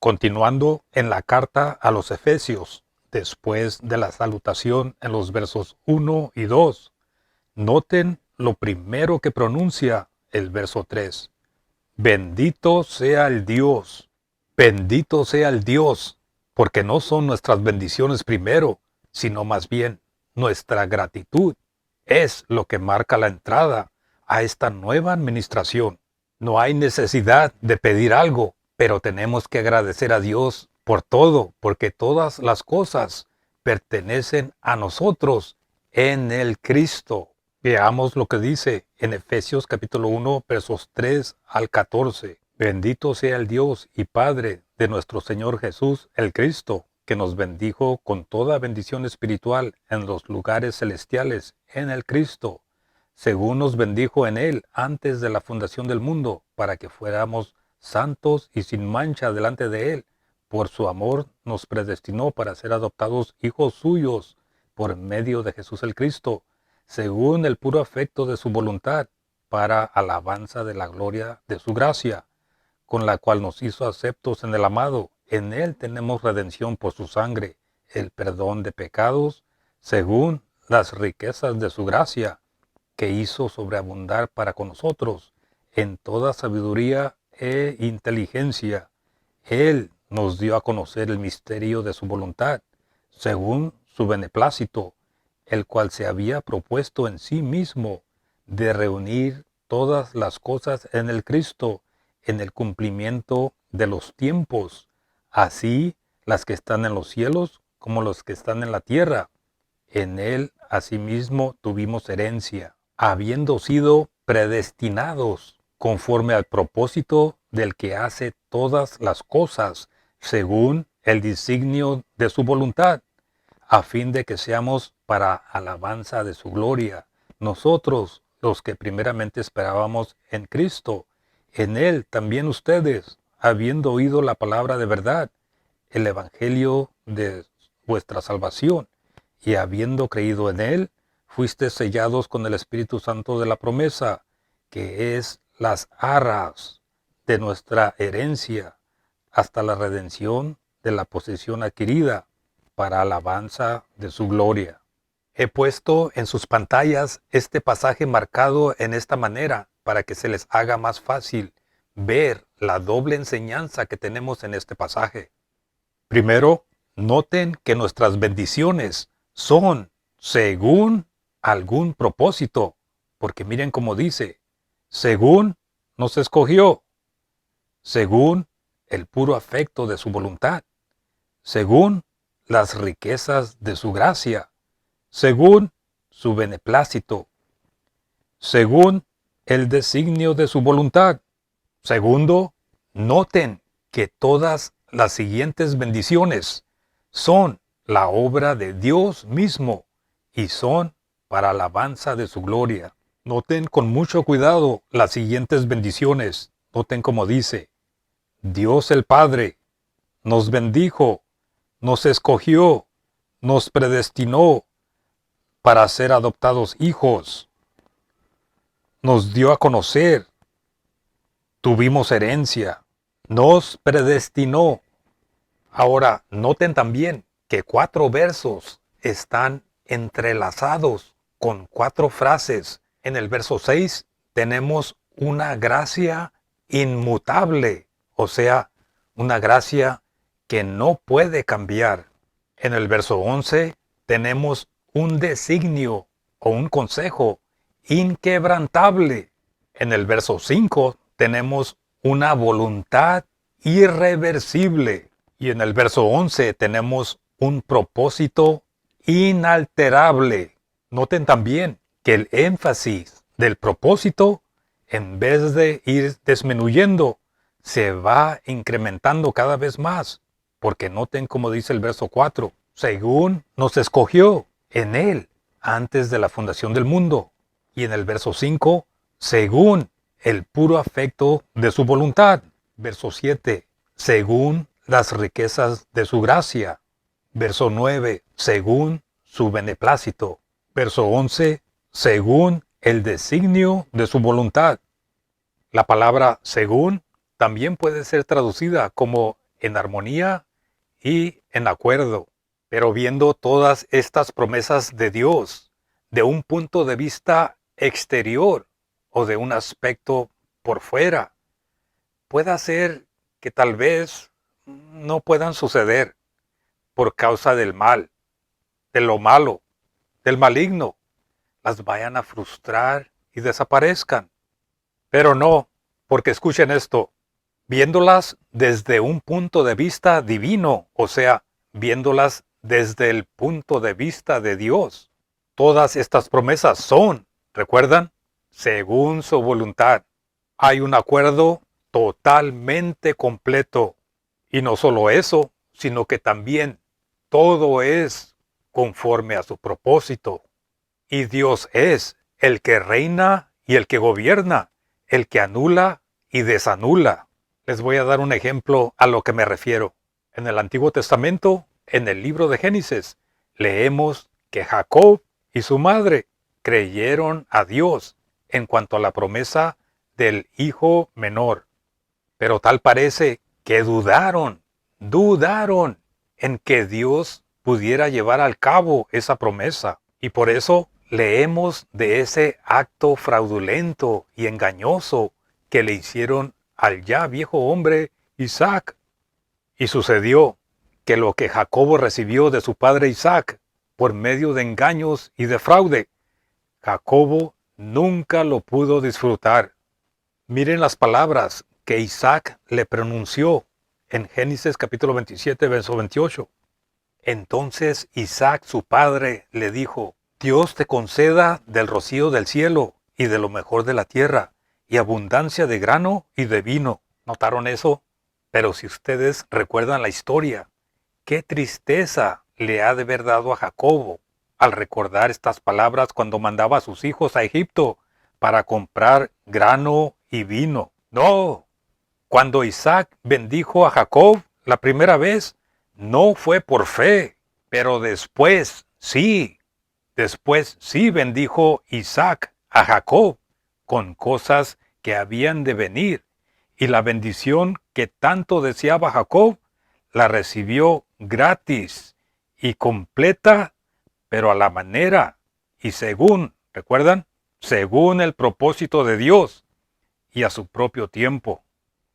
Continuando en la carta a los Efesios, después de la salutación en los versos 1 y 2, noten lo primero que pronuncia el verso 3. Bendito sea el Dios, bendito sea el Dios, porque no son nuestras bendiciones primero, sino más bien nuestra gratitud. Es lo que marca la entrada a esta nueva administración. No hay necesidad de pedir algo, pero tenemos que agradecer a Dios por todo, porque todas las cosas pertenecen a nosotros en el Cristo. Veamos lo que dice en Efesios capítulo 1, versos 3 al 14. Bendito sea el Dios y Padre de nuestro Señor Jesús el Cristo, que nos bendijo con toda bendición espiritual en los lugares celestiales en el Cristo, según nos bendijo en Él antes de la fundación del mundo, para que fuéramos santos y sin mancha delante de Él. Por su amor nos predestinó para ser adoptados hijos suyos por medio de Jesús el Cristo, según el puro afecto de su voluntad, para alabanza de la gloria de su gracia, con la cual nos hizo aceptos en el amado. En Él tenemos redención por su sangre, el perdón de pecados, según las riquezas de su gracia, que hizo sobreabundar para con nosotros en toda sabiduría e inteligencia. Él nos dio a conocer el misterio de su voluntad, según su beneplácito, el cual se había propuesto en sí mismo de reunir todas las cosas en el Cristo, en el cumplimiento de los tiempos, así las que están en los cielos como los que están en la tierra. En Él asimismo tuvimos herencia, habiendo sido predestinados conforme al propósito del que hace todas las cosas, según el designio de su voluntad, a fin de que seamos para alabanza de su gloria, nosotros los que primeramente esperábamos en Cristo. En Él también ustedes, habiendo oído la palabra de verdad, el evangelio de vuestra salvación, y habiendo creído en Él, fuisteis sellados con el Espíritu Santo de la promesa, que es las arras de nuestra herencia, hasta la redención de la posesión adquirida, para alabanza de su gloria. He puesto en sus pantallas este pasaje marcado en esta manera para que se les haga más fácil ver la doble enseñanza que tenemos en este pasaje. Primero, noten que nuestras bendiciones son según algún propósito, porque miren cómo dice, según nos escogió, según el puro afecto de su voluntad, según las riquezas de su gracia, según su beneplácito, según el designio de su voluntad. Segundo, noten que todas las siguientes bendiciones son la obra de Dios mismo y son para alabanza de su gloria. Noten con mucho cuidado las siguientes bendiciones. Noten cómo dice, Dios el Padre nos bendijo, nos escogió, nos predestinó para ser adoptados hijos, nos dio a conocer, tuvimos herencia, nos predestinó. Ahora, noten también que 4 versos están entrelazados con 4 frases. En el verso 6 tenemos una gracia inmutable, o sea, una gracia que no puede cambiar. En el verso 11 tenemos un designio o un consejo inquebrantable. En el verso 5 tenemos una voluntad irreversible. Y en el verso 11 tenemos un propósito inalterable. Noten también que el énfasis del propósito, en vez de ir disminuyendo, se va incrementando cada vez más. Porque noten como dice el verso 4, según nos escogió en Él antes de la fundación del mundo. Y en el verso 5, según el puro afecto de su voluntad. Verso 7, según las riquezas de su gracia. Verso 9, según su beneplácito. Verso 11, según el designio de su voluntad. La palabra según también puede ser traducida como en armonía y en acuerdo. Pero viendo todas estas promesas de Dios de un punto de vista exterior o de un aspecto por fuera, puede ser que tal vez no puedan suceder por causa del mal, de lo malo, del maligno, las vayan a frustrar y desaparezcan. Pero no, porque escuchen esto, viéndolas desde un punto de vista divino, o sea, viéndolas desde el punto de vista de Dios. Todas estas promesas son, ¿recuerdan? Según su voluntad. Hay un acuerdo totalmente completo. Y no solo eso, sino que también todo es conforme a su propósito. Y Dios es el que reina y el que gobierna, el que anula y desanula. Les voy a dar un ejemplo a lo que me refiero. En el Antiguo Testamento, en el libro de Génesis, leemos que Jacob y su madre creyeron a Dios en cuanto a la promesa del hijo menor. Pero tal parece que dudaron en que Dios pudiera llevar al cabo esa promesa. Y por eso leemos de ese acto fraudulento y engañoso que le hicieron al ya viejo hombre Isaac. Y sucedió que lo que Jacobo recibió de su padre Isaac por medio de engaños y de fraude, Jacobo nunca lo pudo disfrutar. Miren las palabras que Isaac le pronunció en Génesis capítulo 27, verso 28. Entonces Isaac su padre le dijo, Dios te conceda del rocío del cielo y de lo mejor de la tierra, y abundancia de grano y de vino. ¿Notaron eso? Pero si ustedes recuerdan la historia, qué tristeza le ha de haber dado a Jacobo al recordar estas palabras cuando mandaba a sus hijos a Egipto para comprar grano y vino. No, cuando Isaac bendijo a Jacob la primera vez, no fue por fe, pero después sí bendijo Isaac a Jacob con cosas que habían de venir, y la bendición que tanto deseaba Jacob la recibió gratis y completa, pero a la manera y según, ¿recuerdan? Según el propósito de Dios y a su propio tiempo.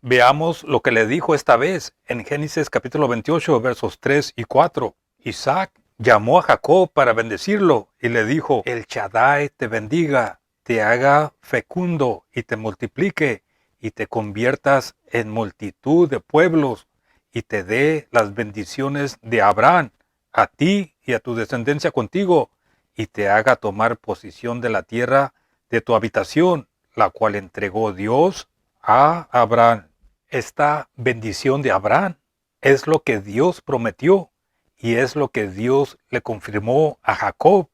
Veamos lo que le dijo esta vez en Génesis capítulo 28, versos 3 y 4. Isaac llamó a Jacob para bendecirlo y le dijo, el Shaddai te bendiga, te haga fecundo y te multiplique y te conviertas en multitud de pueblos y te dé las bendiciones de Abraham, a ti y a tu descendencia contigo, y te haga tomar posesión de la tierra de tu habitación, la cual entregó Dios a Abraham. Esta bendición de Abraham es lo que Dios prometió y es lo que Dios le confirmó a Jacob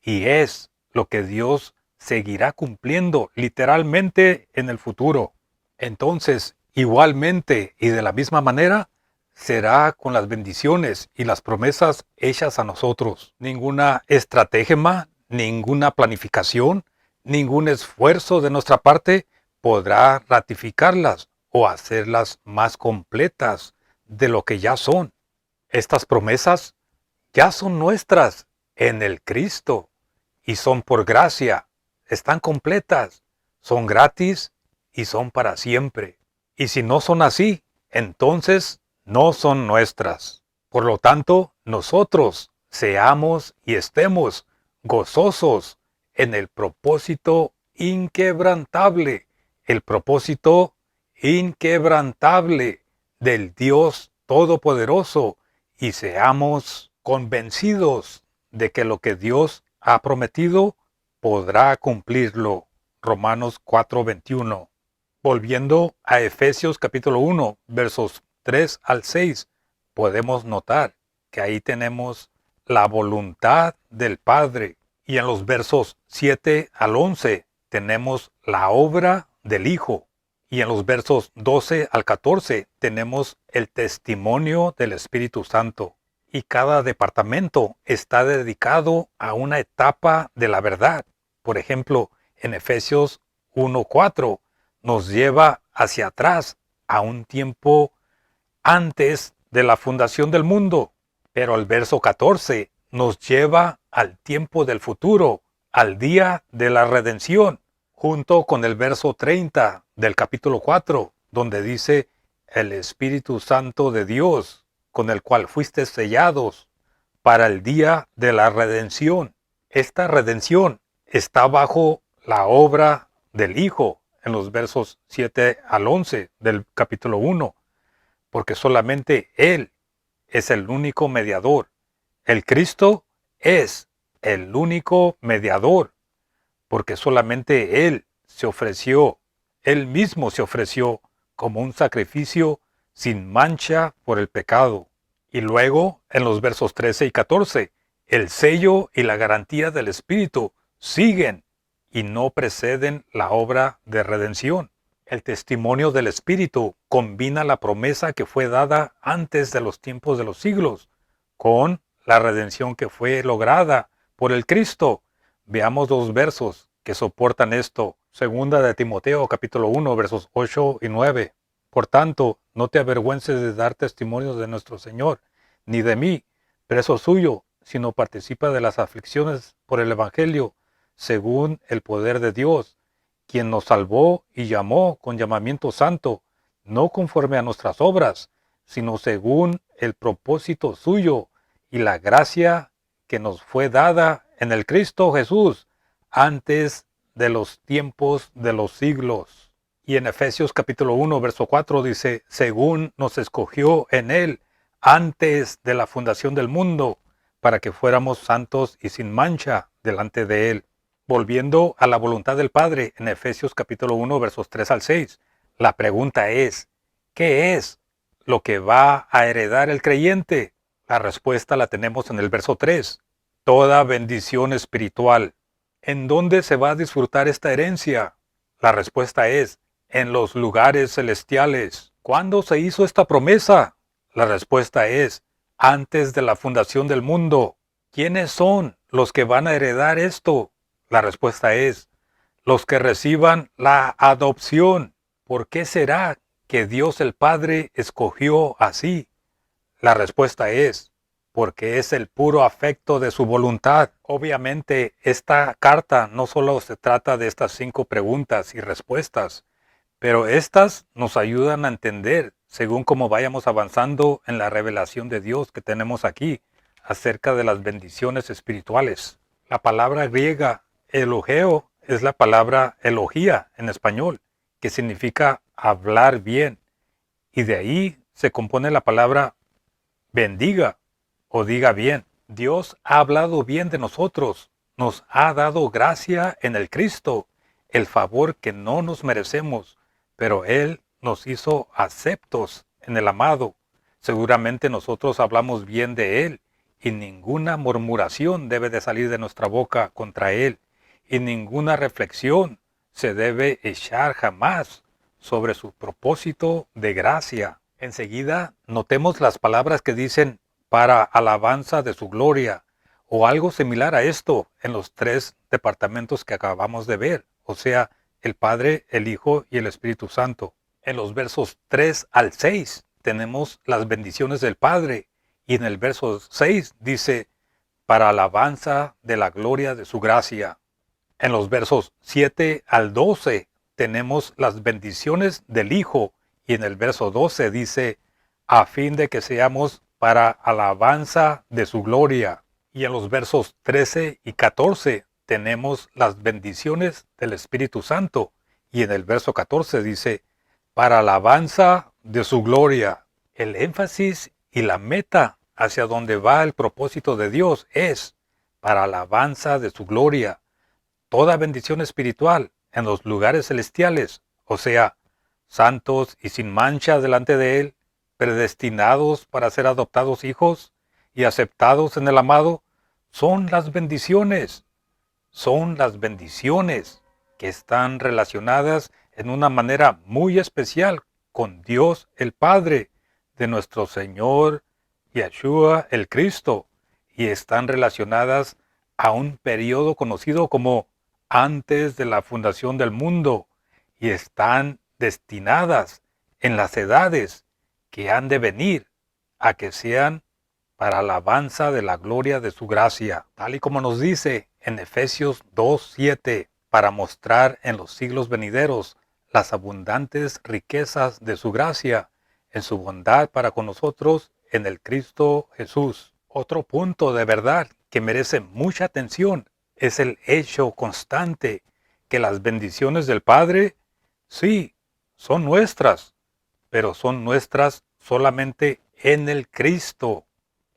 y es lo que Dios seguirá cumpliendo literalmente en el futuro. Entonces, igualmente y de la misma manera, será con las bendiciones y las promesas hechas a nosotros. Ninguna estratagema, ninguna planificación, ningún esfuerzo de nuestra parte podrá ratificarlas o hacerlas más completas de lo que ya son. Estas promesas ya son nuestras en el Cristo y son por gracia, están completas, son gratis y son para siempre. Y si no son así, entonces no son nuestras. Por lo tanto, nosotros seamos y estemos gozosos en el propósito inquebrantable, el propósito inquebrantable del Dios Todopoderoso, y seamos convencidos de que lo que Dios ha prometido podrá cumplirlo. Romanos 4:21. Volviendo a Efesios capítulo 1, versos 3 al 6, podemos notar que ahí tenemos la voluntad del Padre, y en los versos 7 al 11 tenemos la obra del Hijo. Y en los versos 12 al 14 tenemos el testimonio del Espíritu Santo. Y cada departamento está dedicado a una etapa de la verdad. Por ejemplo, en Efesios 1:4 nos lleva hacia atrás a un tiempo antes de la fundación del mundo. Pero el verso 14 nos lleva al tiempo del futuro, al día de la redención, junto con el verso 30 del capítulo 4, donde dice el Espíritu Santo de Dios, con el cual fuiste sellados para el día de la redención. Esta redención está bajo la obra del Hijo en los versos 7 al 11 del capítulo 1, porque solamente Él es el único mediador. El Cristo es el único mediador, porque solamente Él se ofreció, Él mismo se ofreció como un sacrificio sin mancha por el pecado. Y luego, en los versos 13 y 14, el sello y la garantía del Espíritu siguen y no preceden la obra de redención. El testimonio del Espíritu combina la promesa que fue dada antes de los tiempos de los siglos con la redención que fue lograda por el Cristo. Veamos dos versos que soportan esto. Segunda de Timoteo, capítulo 1, versos 8 y 9. Por tanto, no te avergüences de dar testimonio de nuestro Señor, ni de mí, preso suyo, sino participa de las aflicciones por el Evangelio, según el poder de Dios, quien nos salvó y llamó con llamamiento santo, no conforme a nuestras obras, sino según el propósito suyo y la gracia que nos fue dada en el Cristo Jesús antes de los tiempos de los siglos. Y en Efesios capítulo 1, verso 4 dice, según nos escogió en Él antes de la fundación del mundo, para que fuéramos santos y sin mancha delante de Él. Volviendo a la voluntad del Padre en Efesios capítulo 1, versos 3 al 6, la pregunta es, ¿qué es lo que va a heredar el creyente? La respuesta la tenemos en el verso 3, toda bendición espiritual. ¿En dónde se va a disfrutar esta herencia? La respuesta es, en los lugares celestiales. ¿Cuándo se hizo esta promesa? La respuesta es, antes de la fundación del mundo. ¿Quiénes son los que van a heredar esto? La respuesta es, los que reciban la adopción. ¿Por qué será que Dios el Padre escogió así? La respuesta es, porque es el puro afecto de su voluntad. Obviamente, esta carta no solo se trata de estas 5 preguntas y respuestas, pero estas nos ayudan a entender, según cómo vayamos avanzando en la revelación de Dios que tenemos aquí, acerca de las bendiciones espirituales. La palabra griega elogeo es la palabra elogía en español, que significa hablar bien, y de ahí se compone la palabra bendiga o diga bien. Dios ha hablado bien de nosotros, nos ha dado gracia en el Cristo, el favor que no nos merecemos, pero Él nos hizo aceptos en el amado. Seguramente nosotros hablamos bien de Él y ninguna murmuración debe de salir de nuestra boca contra Él y ninguna reflexión se debe echar jamás sobre su propósito de gracia. Enseguida notemos las palabras que dicen para alabanza de su gloria o algo similar a esto en los 3 departamentos que acabamos de ver, o sea, el Padre, el Hijo y el Espíritu Santo. En los versos 3 al 6 tenemos las bendiciones del Padre y en el verso 6 dice para alabanza de la gloria de su gracia. En los versos 7 al 12 tenemos las bendiciones del Hijo y en el verso 12 dice a fin de que seamos para alabanza de su gloria. Y en los versos 13 y 14 tenemos las bendiciones del Espíritu Santo. Y en el verso 14 dice, para alabanza de su gloria. El énfasis y la meta hacia donde va el propósito de Dios es para alabanza de su gloria. Toda bendición espiritual en los lugares celestiales, o sea, santos y sin mancha delante de Él, predestinados para ser adoptados hijos y aceptados en el amado, son las bendiciones que están relacionadas en una manera muy especial con Dios el Padre de nuestro Señor Yeshua el Cristo y están relacionadas a un periodo conocido como antes de la fundación del mundo y están destinadas en las edades que han de venir, a que sean para alabanza de la gloria de su gracia, tal y como nos dice en Efesios 2:7, para mostrar en los siglos venideros las abundantes riquezas de su gracia, en su bondad para con nosotros en el Cristo Jesús. Otro punto de verdad que merece mucha atención es el hecho constante que las bendiciones del Padre, sí, son nuestras, pero son nuestras solamente en el Cristo.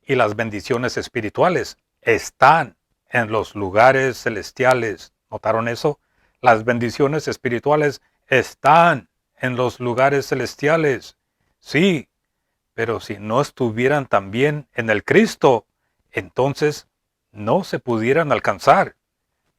Y las bendiciones espirituales están en los lugares celestiales. ¿Notaron eso? Las bendiciones espirituales están en los lugares celestiales. Sí, pero si no estuvieran también en el Cristo, entonces no se pudieran alcanzar.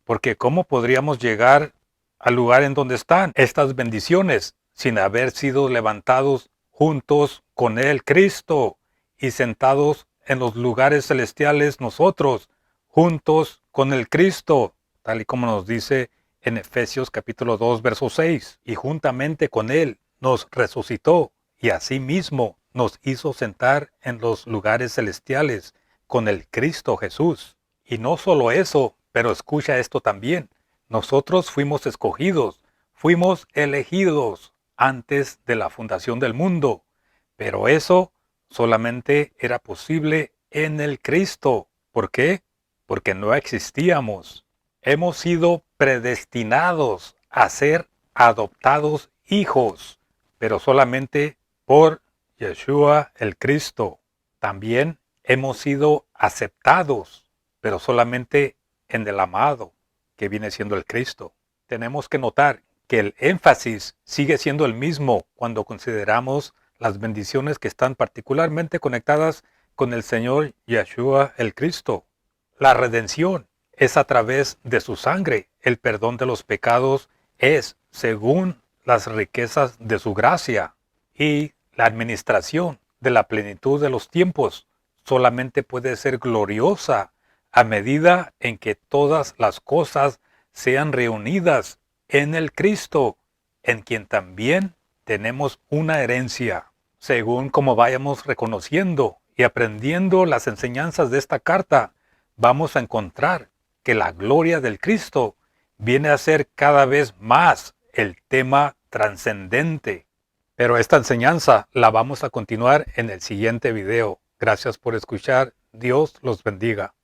Porque ¿cómo podríamos llegar al lugar en donde están estas bendiciones sin haber sido levantados juntos con el Cristo y sentados en los lugares celestiales nosotros, juntos con el Cristo, tal y como nos dice en Efesios capítulo 2, verso 6, y juntamente con Él nos resucitó y asimismo nos hizo sentar en los lugares celestiales con el Cristo Jesús. Y no solo eso, pero escucha esto también. Nosotros fuimos escogidos, fuimos elegidos antes de la fundación del mundo, pero eso solamente era posible en el Cristo. ¿Por qué? Porque no existíamos. Hemos sido predestinados a ser adoptados hijos, pero solamente por Yeshua el Cristo. También hemos sido aceptados, pero solamente en el amado, que viene siendo el Cristo. Tenemos que notar que el énfasis sigue siendo el mismo cuando consideramos las bendiciones que están particularmente conectadas con el Señor Yeshua el Cristo. La redención es a través de su sangre. El perdón de los pecados es según las riquezas de su gracia. Y la administración de la plenitud de los tiempos solamente puede ser gloriosa a medida en que todas las cosas sean reunidas en el Cristo, en quien también tenemos una herencia. Según como vayamos reconociendo y aprendiendo las enseñanzas de esta carta, vamos a encontrar que la gloria del Cristo viene a ser cada vez más el tema trascendente. Pero esta enseñanza la vamos a continuar en el siguiente video. Gracias por escuchar. Dios los bendiga.